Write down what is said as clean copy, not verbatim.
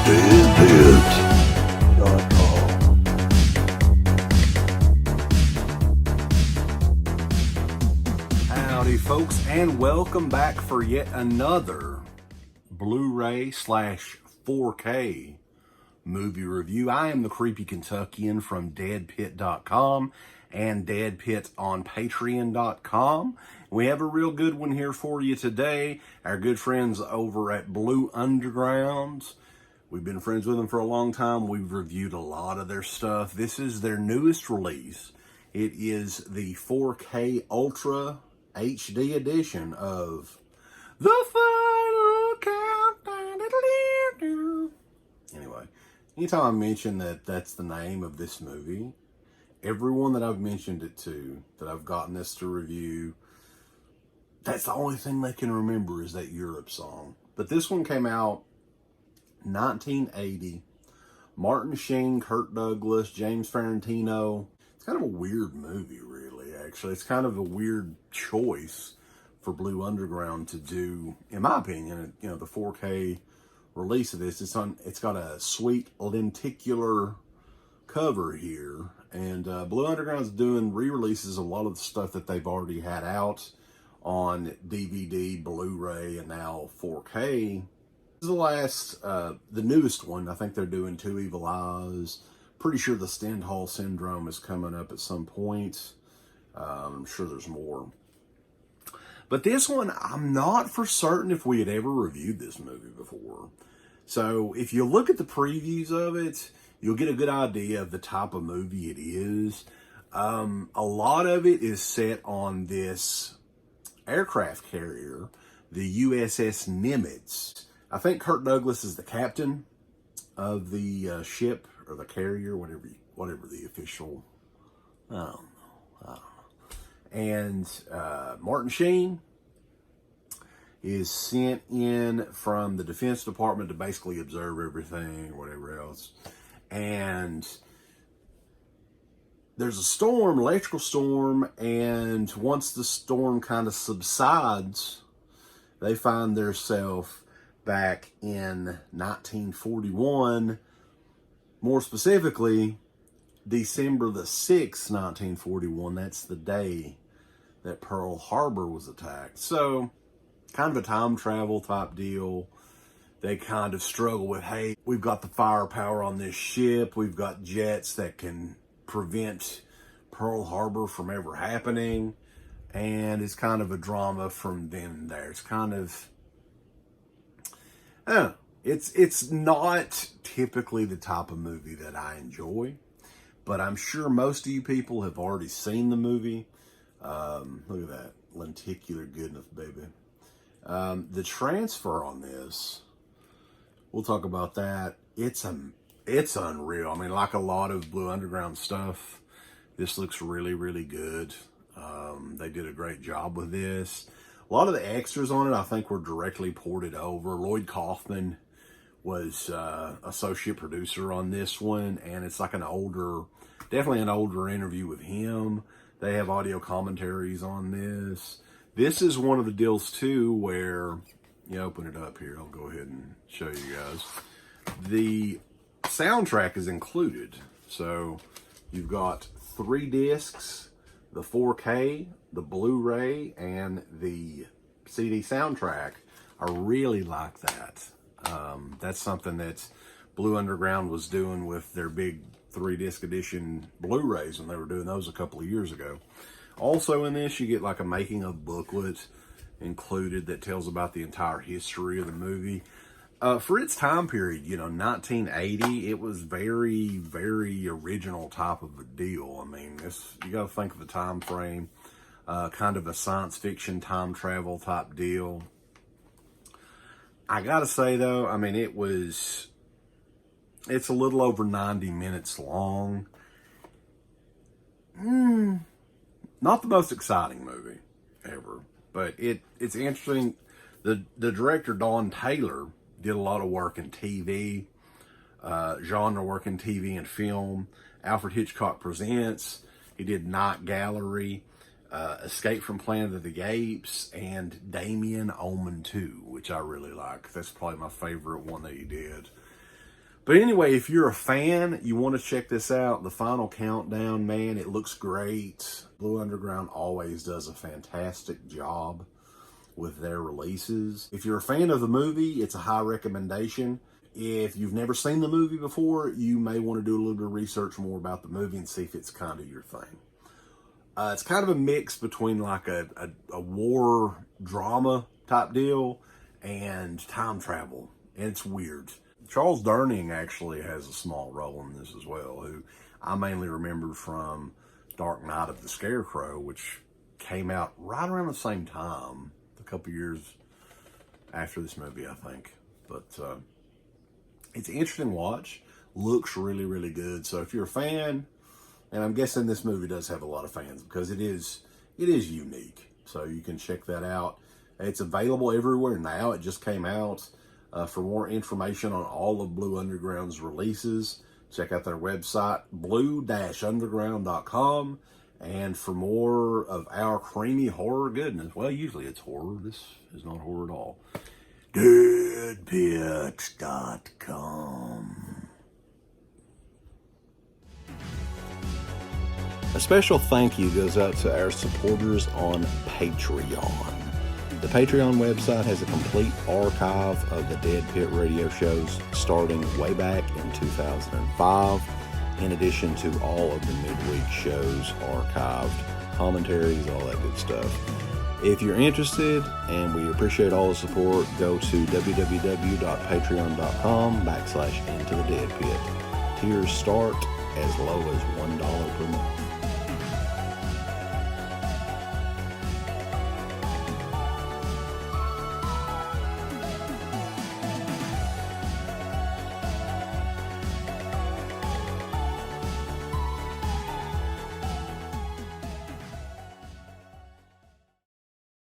Howdy, folks, and welcome back for yet another Blu-Ray / 4K movie review. I am the Creepy Kentuckian from DEADPIT.com and DEADPIT on Patreon.com. We have a real good one here for you today. Our good friends over at Blue Underground. We've been friends with them for a long time. We've reviewed a lot of their stuff. This is their newest release. It is the 4K Ultra HD edition of The Final Countdown. Anyway, anytime I mention that that's the name of this movie, everyone that I've mentioned it to, that I've gotten this to review, that's the only thing they can remember is that Europe song. But this one came out 1980. Martin Sheen, Kirk Douglas, James Ferrantino. It's kind of a weird movie, really, actually. It's kind of a weird choice for Blue Underground to do, in my opinion, the 4K release of this. It's got a sweet lenticular cover here. And Blue Underground's doing re-releases of a lot of the stuff that they've already had out on DVD, Blu-ray, and now 4K. This is the newest one. I think they're doing Two Evil Eyes. Pretty sure the Stendhal Syndrome is coming up at some point. I'm sure there's more. But this one, I'm not for certain if we had ever reviewed this movie before. So if you look at the previews of it, you'll get a good idea of the type of movie it is. A lot of it is set on this aircraft carrier, the USS Nimitz. I think Kirk Douglas is the captain of the ship, or the carrier, whatever the official, I don't know. And Martin Sheen is sent in from the Defense Department to basically observe everything, whatever else. And there's a storm, electrical storm, and once the storm kind of subsides, they find themselves back in 1941. More specifically, December the 6th, 1941. That's the day that Pearl Harbor was attacked. So, kind of a time travel type deal. They kind of struggle with, hey, we've got the firepower on this ship. We've got jets that can prevent Pearl Harbor from ever happening. And it's kind of a drama from then and there. It's kind of, I don't know. It's not typically the type of movie that I enjoy, but I'm sure most of you people have already seen the movie. Look at that lenticular goodness, baby. The transfer on this, we'll talk about that. It's unreal. I mean, like a lot of Blue Underground stuff, this looks really, really good. They did a great job with this. A lot of the extras on it, I think, were directly ported over. Lloyd Kaufman was associate producer on this one, and it's like definitely an older interview with him. They have audio commentaries on this. This is one of the deals too where, you open it up here, I'll go ahead and show you guys. The soundtrack is included. So you've got 3 discs, the 4K, the Blu-ray, and the CD soundtrack. I really like that. That's something that Blue Underground was doing with their big 3-disc edition Blu-rays when they were doing those a couple of years ago. Also in this, you get like a making of booklet included that tells about the entire history of the movie. For its time period, 1980, it was very, very original type of a deal. I mean, you got to think of the time frame, kind of a science fiction time travel type deal. I gotta say though, I mean, it's a little over 90 minutes long. Not the most exciting movie ever, but it's interesting. The director, Don Taylor, did a lot of work in TV, genre work in TV and film. Alfred Hitchcock Presents. He did Night Gallery, Escape from Planet of the Apes, and Damien Omen 2, which I really like. That's probably my favorite one that he did. But anyway, if you're a fan, you want to check this out. The Final Countdown, man, it looks great. Blue Underground always does a fantastic job with their releases. If you're a fan of the movie, it's a high recommendation. If you've never seen the movie before, you may want to do a little bit of research more about the movie and see if it's kind of your thing. It's kind of a mix between like a war drama type deal and time travel. And it's weird. Charles Durning actually has a small role in this as well, who I mainly remember from Dark Knight of the Scarecrow, which came out right around the same time, a couple years after this movie, I think. But it's an interesting watch. Looks really, really good. So if you're a fan, and I'm guessing this movie does have a lot of fans because it is unique. So you can check that out. It's available everywhere now. It just came out. For more information on all of Blue Underground's releases, check out their website, blue-underground.com. And for more of our creamy horror goodness, well, usually it's horror. This is not horror at all. DEADPIT.com. A special thank you goes out to our supporters on Patreon. The Patreon website has a complete archive of the Dead Pit Radio shows starting way back in 2005, in addition to all of the midweek shows archived, commentaries, all that good stuff. If you're interested, and we appreciate all the support, go to www.patreon.com/Into the Dead Pit. Tiers start as low as $1 per month.